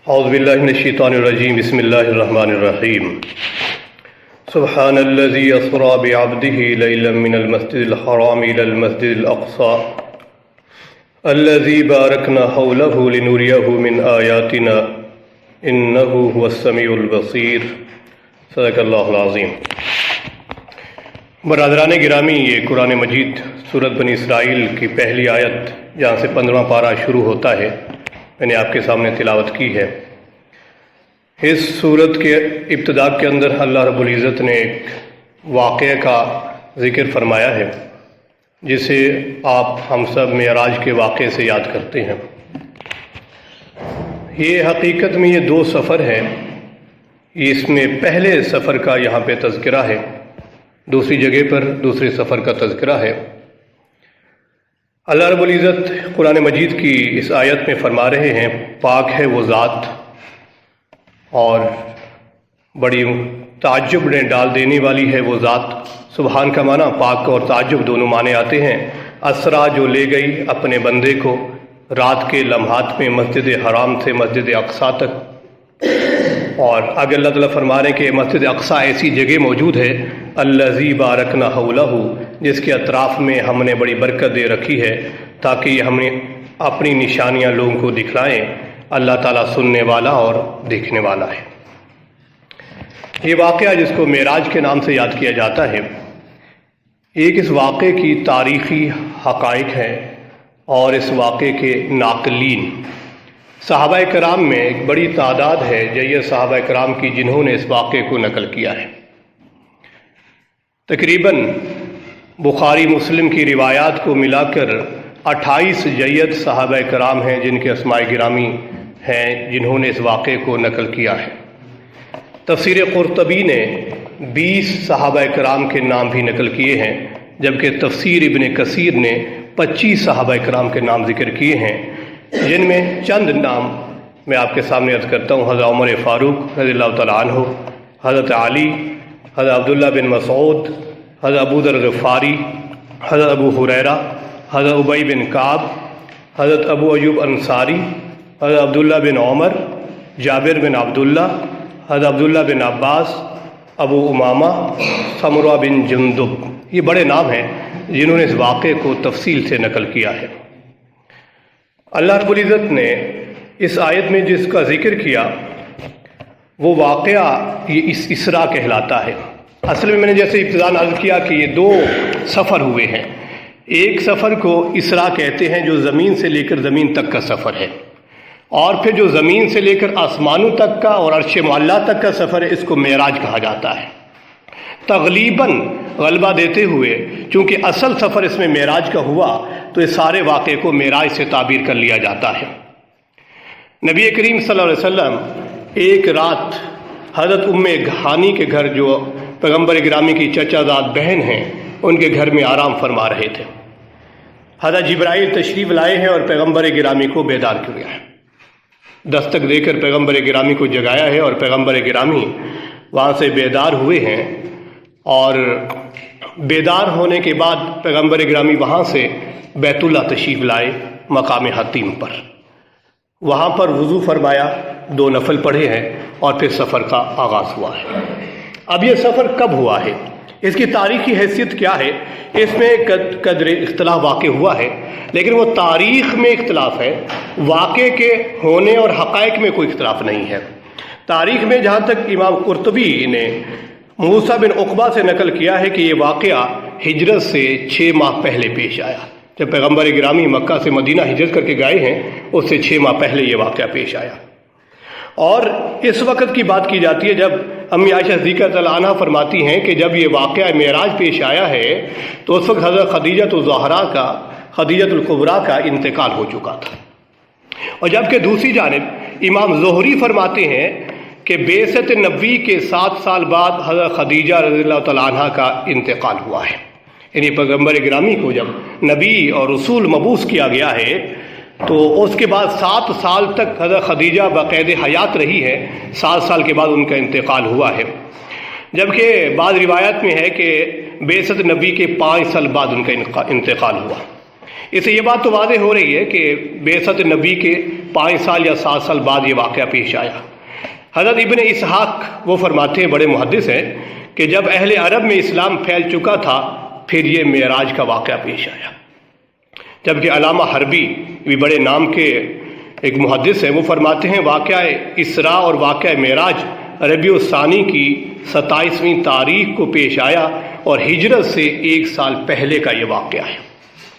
اعوذ باللہ من الشیطان الرجیم بسم اللہ الرحمن الرحیم سبحان الذی اسری بعبدہ لیلا من المسجد الحرام الی المسجد الاقصی الذی بارکنا حولہ لنریہ من آیاتنا انہ هو السمیع البصیر۔ صدق اللہ العظیم۔ برادران گرامی، یہ قرآن مجید سورۃ بنی اسرائیل کی پہلی آیت جہاں سے 15واں پارہ شروع ہوتا ہے، میں نے آپ کے سامنے تلاوت کی ہے۔ اس سورت کے ابتدا کے اندر اللہ رب العزت نے ایک واقعہ کا ذکر فرمایا ہے جسے آپ ہم سب معراج کے واقعے سے یاد کرتے ہیں۔ یہ حقیقت میں یہ دو سفر ہیں۔ اس میں پہلے سفر کا یہاں پہ تذکرہ ہے، دوسری جگہ پر دوسرے سفر کا تذکرہ ہے۔ اللہ رب العزت قرآن مجید کی اس آیت میں فرما رہے ہیں، پاک ہے وہ ذات، اور بڑی تعجب نے ڈال دینے والی ہے وہ ذات۔ سبحان کا معنی پاک اور تعجب دونوں معنی آتے ہیں۔ اسرا جو لے گئی اپنے بندے کو رات کے لمحات میں مسجد حرام سے مسجد اقصیٰ تک، اور آگے اللہ تعالیٰ فرما رہے ہیں کہ مسجد اقصیٰ ایسی جگہ موجود ہے الذی بارکنا حولہ، جس کے اطراف میں ہم نے بڑی برکت دے رکھی ہے تاکہ یہ ہم نے اپنی نشانیاں لوگوں کو دکھلائیں۔ اللہ تعالیٰ سننے والا اور دیکھنے والا ہے۔ یہ واقعہ جس کو معراج کے نام سے یاد کیا جاتا ہے، ایک اس واقعے کی تاریخی حقائق ہے اور اس واقعے کے ناقلین صحابہ کرام میں ایک بڑی تعداد ہے، جیسے صحابہ کرام کی جنہوں نے اس واقعے کو نقل کیا ہے۔ تقریباً بخاری مسلم کی روایات کو ملا کر 28 جید صحابہ کرام ہیں جن کے اسماء گرامی ہیں جنہوں نے اس واقعے کو نقل کیا ہے۔ تفسیر قرطبی نے 20 صحابہ کرام کے نام بھی نقل کیے ہیں، جبکہ تفسیر ابن کثیر نے 25 صحابہ کرام کے نام ذکر کیے ہیں، جن میں چند نام میں آپ کے سامنے عرض کرتا ہوں۔ حضرت عمر فاروق رضی اللہ تعالیٰ عنہ، حضرت علی، حضرت عبداللہ بن مسعود، حضرت ابو ذر غفاری، حضرت ابو ہریرہ، حضرت ابی بن کعب، حضرت ابو ایوب انصاری، حضرت عبداللہ بن عمر، جابر بن عبداللہ، حضرت عبداللہ بن عباس، ابو امامہ، سمرہ بن جندب۔ یہ بڑے نام ہیں جنہوں نے اس واقعے کو تفصیل سے نقل کیا ہے۔ اللہ رب العزت نے اس آیت میں جس کا ذکر کیا وہ واقعہ یہ اسرا کہلاتا ہے۔ اصل میں میں نے جیسے ابتداءً عرض کیا کہ یہ دو سفر ہوئے ہیں۔ ایک سفر کو اسرا کہتے ہیں جو زمین سے لے کر زمین تک کا سفر ہے، اور پھر جو زمین سے لے کر آسمانوں تک کا اور عرش معلیٰ تک کا سفر ہے اس کو معراج کہا جاتا ہے۔ تغلیباً غلبہ دیتے ہوئے چونکہ اصل سفر اس میں معراج کا ہوا تو اس سارے واقعے کو معراج سے تعبیر کر لیا جاتا ہے۔ نبی کریم صلی اللہ علیہ وسلم ایک رات حضرت ام ہانی کے گھر، جو پیغمبر گرامی کی چچا زاد بہن ہیں، ان کے گھر میں آرام فرما رہے تھے۔ حضرت جبرائیل تشریف لائے ہیں اور پیغمبر گرامی کو بیدار کیا ہے، دستک دے کر پیغمبر گرامی کو جگایا ہے، اور پیغمبر گرامی وہاں سے بیدار ہوئے ہیں، اور بیدار ہونے کے بعد پیغمبر گرامی وہاں سے بیت اللہ تشریف لائے مقام حتیم پر۔ وہاں پر وضو فرمایا، 2 نفل پڑھے ہیں، اور پھر سفر کا آغاز ہوا ہے۔ اب یہ سفر کب ہوا ہے، اس کی تاریخی حیثیت کیا ہے، اس میں قدر اختلاف واقع ہوا ہے، لیکن وہ تاریخ میں اختلاف ہے، واقعے کے ہونے اور حقائق میں کوئی اختلاف نہیں ہے۔ تاریخ میں جہاں تک امام قرطبی نے موسیٰ بن عقبہ سے نقل کیا ہے کہ یہ واقعہ ہجرت سے 6 ماہ پہلے پیش آیا۔ جب پیغمبر گرامی مکہ سے مدینہ ہجرت کر کے گئے ہیں اس سے 6 ماہ پہلے یہ واقعہ پیش آیا، اور اس وقت کی بات کی جاتی ہے جب امی عائشہ صدیقہ رضی اللہ عنہا فرماتی ہیں کہ جب یہ واقعہ معراج پیش آیا ہے تو اس وقت حضرت خدیجہ الکبریٰ کا انتقال ہو چکا تھا، اور جبکہ دوسری جانب امام زہری فرماتے ہیں کہ بعثت نبوی کے 7 سال بعد حضرت خدیجہ رضی اللہ تعالیٰ عنہا کا انتقال ہوا ہے۔ یعنی پیغمبر گرامی کو جب نبی اور رسول مبعوث کیا گیا ہے تو اس کے بعد 7 سال تک حضرت خدیجہ باقید حیات رہی ہے، 7 سال کے بعد ان کا انتقال ہوا ہے، جبکہ بعض روایات میں ہے کہ بعثت نبی کے 5 سال بعد ان کا انتقال ہوا۔ اس سے یہ بات تو واضح ہو رہی ہے کہ بعثت نبی کے 5 سال یا 7 سال بعد یہ واقعہ پیش آیا۔ حضرت ابن اسحاق وہ فرماتے ہیں، بڑے محدث ہیں، کہ جب اہل عرب میں اسلام پھیل چکا تھا پھر یہ معراج کا واقعہ پیش آیا۔ جبکہ علامہ حربی بھی بڑے نام کے ایک محدث ہیں، وہ فرماتے ہیں واقعہ اسراء اور واقعہ معراج ربیع الثانی کی 27ویں تاریخ کو پیش آیا اور ہجرت سے 1 سال پہلے کا یہ واقعہ ہے۔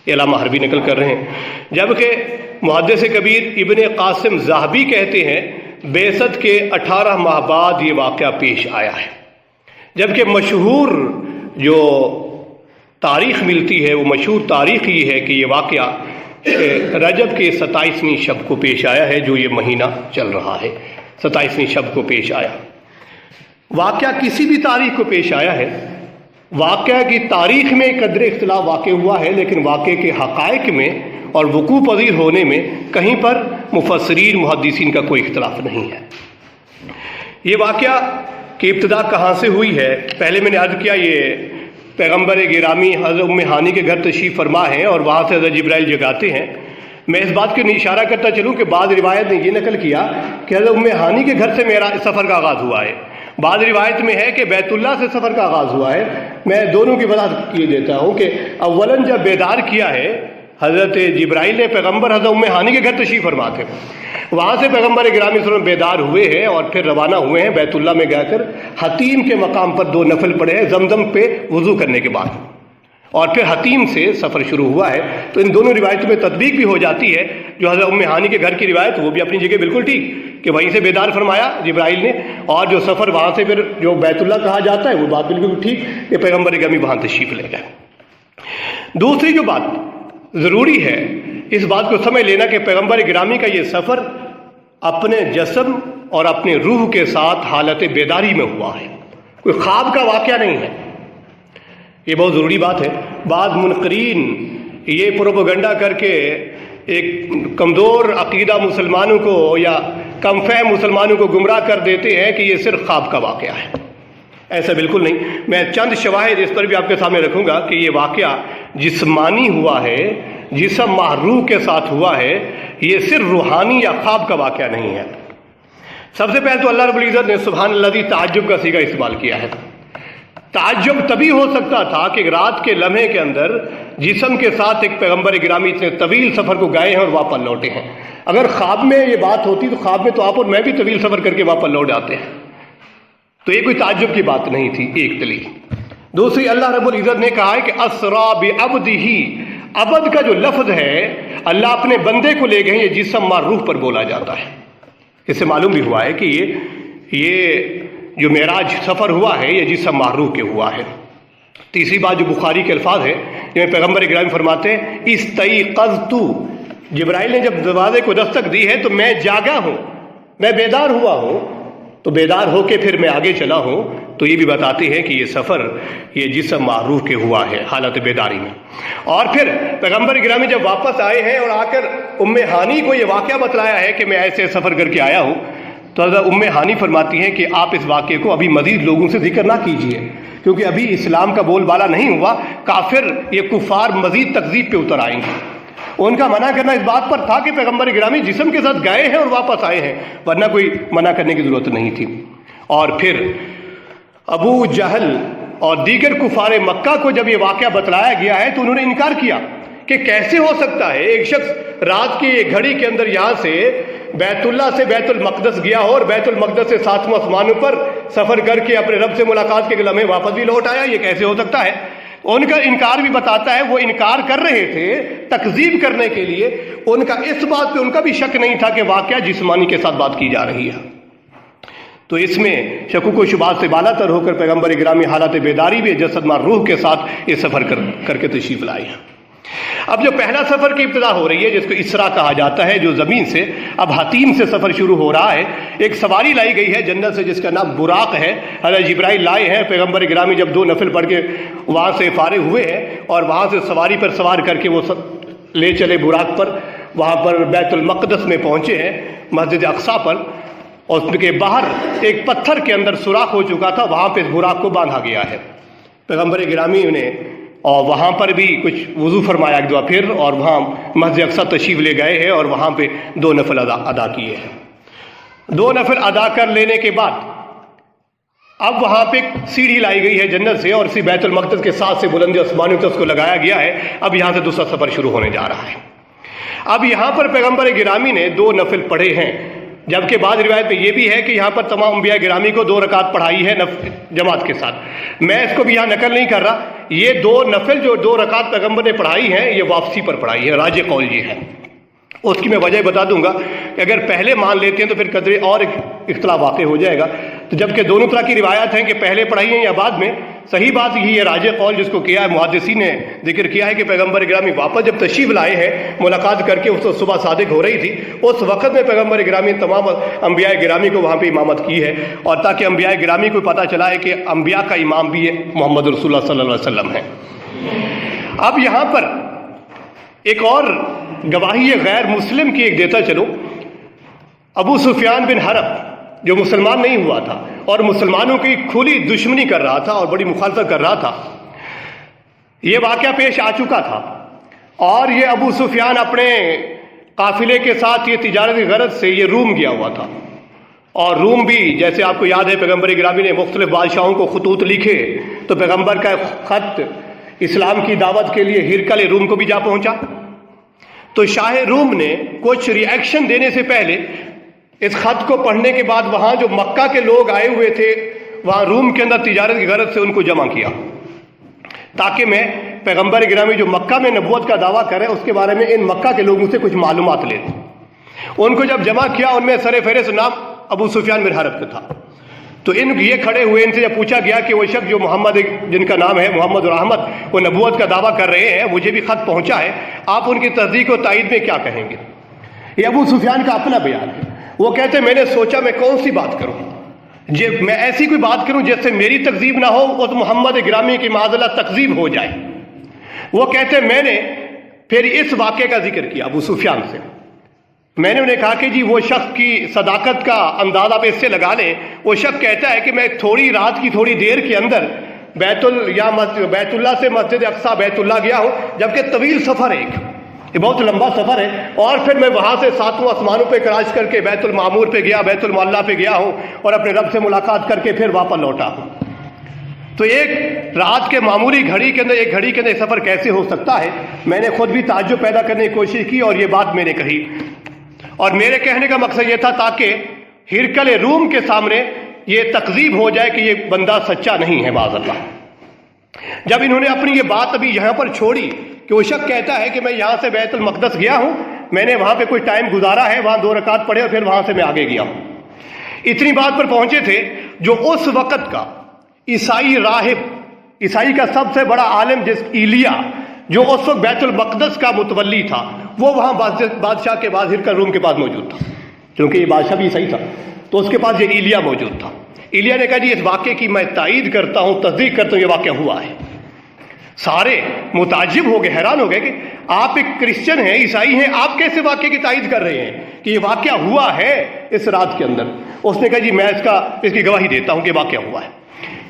یہ علامہ حربی نقل کر رہے ہیں۔ جبکہ محدث کبیر ابن قاسم ذہبی کہتے ہیں بعثت کے 18 ماہ بعد یہ واقعہ پیش آیا ہے۔ جبکہ مشہور جو تاریخ ملتی ہے وہ مشہور تاریخ یہ ہے کہ یہ واقعہ رجب کے 27ویں شب کو پیش آیا ہے، جو یہ مہینہ چل رہا ہے، 27ویں شب کو پیش آیا۔ واقعہ کسی بھی تاریخ کو پیش آیا ہے، واقعہ کی تاریخ میں قدر اختلاف واقع ہوا ہے، لیکن واقعے کے حقائق میں اور وقوع پذیر ہونے میں کہیں پر مفسرین محدثین کا کوئی اختلاف نہیں ہے۔ یہ واقعہ کی ابتدا کہاں سے ہوئی ہے؟ پہلے میں نے عرض کیا یہ پیغمبر گرامی حضرت ام ہانی کے گھر تشریف فرما ہیں اور وہاں سے حضرت جبرائیل جگاتے ہیں۔ میں اس بات کے لیے اشارہ کرتا چلوں کہ بعض روایت نے یہ نقل کیا کہ حضرت ام ہانی کے گھر سے میرا سفر کا آغاز ہوا ہے، بعض روایت میں ہے کہ بیت اللہ سے سفر کا آغاز ہوا ہے۔ میں دونوں کی وضاحت کیے دیتا ہوں کہ اولاً جب بیدار کیا ہے حضرت جبرائیل نے پیغمبر حضرت ام ہانی کے گھر تشریف فرما تھے، وہاں سے پیغمبر گرامی صلی اللہ علیہ وسلم بیدار ہوئے ہیں اور پھر روانہ ہوئے ہیں بیت اللہ میں جا کر حتیم کے مقام پر 2 نفل پڑھے ہیں زمزم پہ وضو کرنے کے بعد، اور پھر حتیم سے سفر شروع ہوا ہے۔ تو ان دونوں روایتوں میں تطبیق بھی ہو جاتی ہے۔ جو حضرت ام ہانی کے گھر کی روایت وہ بھی اپنی جگہ بالکل ٹھیک کہ وہیں سے بیدار فرمایا جبرائیل نے، اور جو سفر وہاں سے پھر جو بیت اللہ کہا جاتا ہے وہ بات بالکل ٹھیک کہ پیغمبر گرامی وہاں تشریف لے گئے۔ دوسری جو بات ضروری ہے اس بات کو سمجھ لینا کہ پیغمبر گرامی کا یہ سفر اپنے جسم اور اپنے روح کے ساتھ حالت بیداری میں ہوا ہے، کوئی خواب کا واقعہ نہیں ہے۔ یہ بہت ضروری بات ہے۔ بعض منکرین یہ پروپیگنڈا کر کے ایک کمزور عقیدہ مسلمانوں کو یا کم فہم مسلمانوں کو گمراہ کر دیتے ہیں کہ یہ صرف خواب کا واقعہ ہے۔ ایسا بالکل نہیں۔ میں چند شواہد اس پر بھی آپ کے سامنے رکھوں گا کہ یہ واقعہ جسمانی ہوا ہے، جسم محروح کے ساتھ ہوا ہے، یہ صرف روحانی یا خواب کا واقعہ نہیں ہے۔ سب سے پہلے تو اللہ رب العزت نے سبحان الذی تعجب کا صیغہ استعمال کیا ہے۔ تعجب تبھی ہو سکتا تھا کہ رات کے لمحے کے اندر جسم کے ساتھ ایک پیغمبر گرامی اتنے طویل سفر کو گئے ہیں اور واپس لوٹے ہیں۔ اگر خواب میں یہ بات ہوتی تو خواب میں تو آپ اور میں بھی طویل سفر کر کے واپس لوٹ آتے ہیں، تو یہ کوئی تعجب کی بات نہیں تھی، ایک دلیل۔ دوسری، اللہ رب العزت نے کہا ہے کہ اسرا بعبدہ، عبد کا جو لفظ ہے اللہ اپنے بندے کو لے گئے، یہ جسم معروف پر بولا جاتا ہے۔ اس سے معلوم بھی ہوا ہے کہ یہ جو معراج سفر ہوا ہے یہ جسم معروف کے ہوا ہے۔ تیسری بات جو بخاری کے الفاظ ہے جن میں پیغمبر گرامی فرماتے ہیں استیقظت، جبرائیل نے جب دروازے کو دستک دی ہے تو میں جاگا ہوں، میں بیدار ہوا ہوں، تو بیدار ہو کے پھر میں آگے چلا ہوں۔ تو یہ بھی بتاتے ہیں کہ یہ سفر یہ جسم معروف کے ہوا ہے حالت بیداری میں۔ اور پھر پیغمبر گرامی جب واپس آئے ہیں اور آ کر ام ہانی کو یہ واقعہ بتلایا ہے کہ میں ایسے سفر کر کے آیا ہوں، تو حضرت ام ہانی فرماتی ہیں کہ آپ اس واقعے کو ابھی مزید لوگوں سے ذکر نہ کیجیے، کیونکہ ابھی اسلام کا بول بالا نہیں ہوا، کافر یہ کفار مزید تکذیب پہ اتر آئیں گے۔ ان کا منع کرنا اس بات پر تھا کہ پیغمبر گرامی جسم کے ساتھ گئے ہیں اور واپس آئے ہیں، ورنہ کوئی منع کرنے کی ضرورت نہیں تھی۔ اور پھر ابو جہل اور دیگر کفار مکہ کو جب یہ واقعہ بتلایا گیا ہے تو انہوں نے انکار کیا کہ کیسے ہو سکتا ہے ایک شخص رات کی ایک گھڑی کے اندر یہاں سے بیت اللہ سے بیت المقدس گیا ہو اور بیت المقدس سے 7واں آسمانوں پر سفر کر کے اپنے رب سے ملاقات کے لمحے واپس بھی لوٹ آیا، یہ کیسے ہو سکتا ہے؟ ان کا انکار بھی بتاتا ہے وہ انکار کر رہے تھے تکذیب کرنے کے لیے، ان کا اس بات پہ ان کا بھی شک نہیں تھا کہ واقعہ جسمانی کے ساتھ بات کی جا رہی ہے۔ تو اس میں شکوک و شبہات سے بالا تر ہو کر پیغمبر گرامی حالت بیداری میں جسد مع روح کے ساتھ یہ سفر کر کے تشریف لائے ہیں۔ اب جو پہلا سفر کی ابتدا ہو رہی ہے جس کو اسراء کہا جاتا ہے، جو زمین سے اب حتیم سے سفر شروع ہو رہا ہے، ایک سواری لائی گئی ہے جنت سے جس کا نام براق ہے، حضرت جبرائیل لائے ہیں۔ پیغمبر گرامی جب 2 نفل پڑھ کے وہاں سے فارغ ہوئے ہیں اور وہاں سے سواری پر سوار کر کے وہ لے چلے براق پر، وہاں پر بیت المقدس میں پہنچے ہیں مسجد اقصیٰ پر، اور اس کے باہر ایک پتھر کے اندر سوراخ ہو چکا تھا، وہاں پہ اس براق کو باندھا گیا ہے۔ پیغمبر گرامی نے اور وہاں پر بھی کچھ وضو فرمایا ایک دفعہ پھر، اور وہاں مسجد اقصی تشریف لے گئے ہیں اور وہاں پہ 2 نفل ادا کیے ہیں۔ 2 نفل ادا کر لینے کے بعد اب وہاں پہ سیڑھی لائی گئی ہے جنت سے، اور اسی بیت المقدس کے ساتھ سے بلندی آسمانوں تک اس کو لگایا گیا ہے۔ اب یہاں سے دوسرا سفر شروع ہونے جا رہا ہے۔ اب یہاں پر پیغمبر گرامی نے 2 نفل پڑھے ہیں، جبکہ بعض روایت میں یہ بھی ہے کہ یہاں پر تمام انبیاء گرامی کو 2 رکعت پڑھائی ہے جماعت کے ساتھ۔ میں اس کو بھی یہاں نقل نہیں کر رہا، یہ 2 نفل جو 2 رکعت پیغمبر نے پڑھائی ہیں یہ واپسی پر پڑھائی ہے، راجح قول یہ ہے۔ اس کی میں وجہ بتا دوں گا کہ اگر پہلے مان لیتے ہیں تو پھر قدرے اور اختلاف واقع ہو جائے گا، تو جبکہ دونوں طرح کی روایات ہیں کہ پہلے پڑھائی ہیں یا بعد میں، صحیح بات یہی ہے، راجح قول جس کو کیا ہے محدثین نے ذکر کیا ہے کہ پیغمبر گرامی واپس جب تشریف لائے ہیں ملاقات کر کے، اس وقت صبح صادق ہو رہی تھی، اس وقت میں پیغمبر گرامی تمام انبیاء گرامی کو وہاں پہ امامت کی ہے، اور تاکہ انبیاء گرامی کو پتہ چلا ہے کہ انبیاء کا امام بھی ہے محمد رسول اللہ صلی اللہ علیہ وسلم ہے۔ اب یہاں پر ایک اور گواہی غیر مسلم کی ایک دیتا چلو۔ ابو سفیان بن حرب جو مسلمان نہیں ہوا تھا اور مسلمانوں کی کھلی دشمنی کر رہا تھا اور بڑی مخالفت کر رہا تھا، یہ واقعہ پیش آ چکا تھا، اور یہ ابو سفیان اپنے قافلے کے ساتھ یہ تجارتی غرض سے یہ روم گیا ہوا تھا، اور روم بھی جیسے آپ کو یاد ہے پیغمبر گرامی نے مختلف بادشاہوں کو خطوط لکھے، تو پیغمبر کا خط اسلام کی دعوت کے لیے ہرقل روم کو بھی جا پہنچا۔ تو شاہ روم نے کچھ ری ایکشن دینے سے پہلے اس خط کو پڑھنے کے بعد وہاں جو مکہ کے لوگ آئے ہوئے تھے وہاں روم کے اندر تجارت کی غرض سے ان کو جمع کیا، تاکہ میں پیغمبر گرامی جو مکہ میں نبوت کا دعویٰ کرے اس کے بارے میں ان مکہ کے لوگوں سے کچھ معلومات لے لوں۔ ان کو جب جمع کیا ان میں سر فہرست نام ابو سفیان بن حرب کا تھا، تو یہ کھڑے ہوئے، ان سے جب پوچھا گیا کہ وہ شخص جو محمد جن کا نام ہے محمد اور احمد وہ نبوت کا دعویٰ کر رہے ہیں، مجھے بھی خط پہنچا ہے، آپ ان کی تصدیق و تائید میں کیا کہیں گے؟ یہ ابو سفیان کا اپنا بیان ہے۔ وہ کہتے ہیں میں نے سوچا میں کون سی بات کروں، میں ایسی کوئی بات کروں جس سے میری تکذیب نہ ہو اور محمد گرامی کی معاذ اللہ تکذیب ہو جائے۔ وہ کہتے ہیں میں نے پھر اس واقعے کا ذکر کیا ابو سفیان سے، میں نے انہیں کہا کہ جی وہ شخص کی صداقت کا اندازہ آپ اس سے لگا لیں، وہ شخص کہتا ہے کہ میں تھوڑی رات کی تھوڑی دیر کے اندر بیت اللہ سے مسجد اقصی بیت اللہ گیا ہوں، جبکہ طویل سفر ہے، یہ بہت لمبا سفر ہے، اور پھر میں وہاں سے 7 آسمانوں پہ کراش کر کے بیت المعمور پہ گیا، بیت المعلیٰ پہ گیا ہوں، اور اپنے رب سے ملاقات کر کے پھر واپس لوٹا ہوں۔ تو ایک رات کے معمولی گھڑی کے اندر ایک گھڑی کے اندر سفر کیسے ہو سکتا ہے؟ میں نے خود بھی تعجب پیدا کرنے کی کوشش کی اور یہ بات میں نے کہی، اور میرے کہنے کا مقصد یہ تھا تاکہ ہرقل روم کے سامنے یہ تکذیب ہو جائے کہ یہ بندہ سچا نہیں ہے معاذ اللہ۔ جب انہوں نے اپنی یہ بات ابھی یہاں پر چھوڑی کہ وہ شخص کہتا ہے کہ میں یہاں سے بیت المقدس گیا ہوں، میں نے وہاں پہ کوئی ٹائم گزارا ہے، وہاں 2 رکعت پڑھے اور پھر وہاں سے میں آگے گیا ہوں، اتنی بات پر پہنچے تھے جو اس وقت کا عیسائی راہب، عیسائی کا سب سے بڑا عالم جس ایلیا جو اس وقت بیت المقدس کا متولی تھا، وہ وہاں بادشاہ کے بعد ہرقل روم کے پاس موجود تھا، کیونکہ یہ بادشاہ بھی عیسائی تھا، تو اس کے پاس یہ ایلیا موجود تھا۔ ایلیا نے کہا جی اس واقعے کی میں تائید کرتا ہوں، تصدیق کرتا ہوں، یہ واقعہ ہوا ہے۔ سارے متعجب ہو گئے، حیران ہو گئے کہ آپ ایک کرسچن ہیں، عیسائی ہیں، آپ کیسے واقعے کی تائید کر رہے ہیں کہ یہ واقعہ ہوا ہے اس رات کے اندر؟ اس نے کہا جی میں اس کی گواہی دیتا ہوں کہ واقعہ ہوا ہے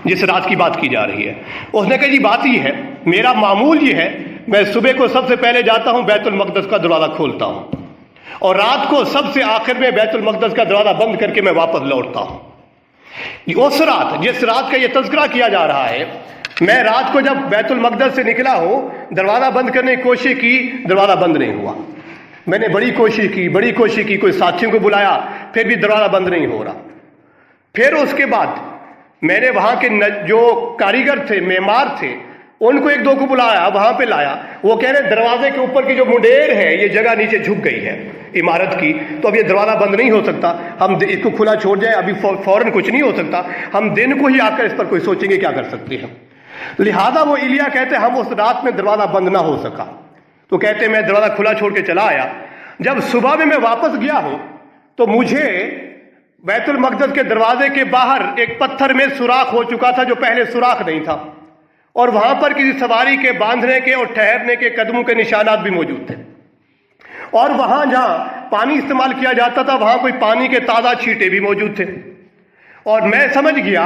جس رات کی بات کی جا رہی ہے۔ اس نے کہا جی بات یہ ہے، میرا معمول یہ ہے، میں صبح کو سب سے پہلے جاتا ہوں بیت المقدس کا دروازہ کھولتا ہوں، اور رات کو سب سے آخر میں بیت المقدس کا دروازہ بند کر کے میں واپس لوٹتا ہوں۔ اس رات جس رات کا یہ تذکرہ کیا جا رہا ہے، میں رات کو جب بیت المقدس سے نکلا ہوں، دروازہ بند کرنے کی کوشش کی، دروازہ بند نہیں ہوا۔ میں نے بڑی کوشش کی، کوئی ساتھیوں کو بلایا، پھر بھی دروازہ بند نہیں ہو رہا۔ پھر اس کے بعد میں نے وہاں کے جو کاریگر تھے، معمار تھے، ان کو 1-2 کو بلایا، وہاں پہ لایا، وہ کہہ رہے دروازے کے اوپر کی جو منڈیر ہے یہ جگہ نیچے جھک گئی ہے عمارت کی، تو اب یہ دروازہ بند نہیں ہو سکتا، ہم اس کو کھلا چھوڑ جائیں، ابھی فوراً کچھ نہیں ہو سکتا، ہم دن کو ہی آ کر اس پر کوئی سوچیں گے کیا کر سکتے ہیں۔ لہذا وہ ایلیا کہتے ہم اس رات میں دروازہ بند نہ ہو سکا، تو کہتے میں دروازہ کھلا چھوڑ کے چلا آیا۔ جب صبح میں واپس گیا ہوں تو مجھے بیت المقدس کے دروازے کے باہر ایک پتھر میں سوراخ ہو چکا تھا جو پہلے سوراخ نہیں تھا، اور وہاں پر کسی سواری کے باندھنے کے اور ٹھہرنے کے قدموں کے نشانات بھی موجود تھے، اور وہاں جہاں پانی استعمال کیا جاتا تھا وہاں کوئی پانی کے تازہ چھینٹے بھی موجود تھے۔ اور میں سمجھ گیا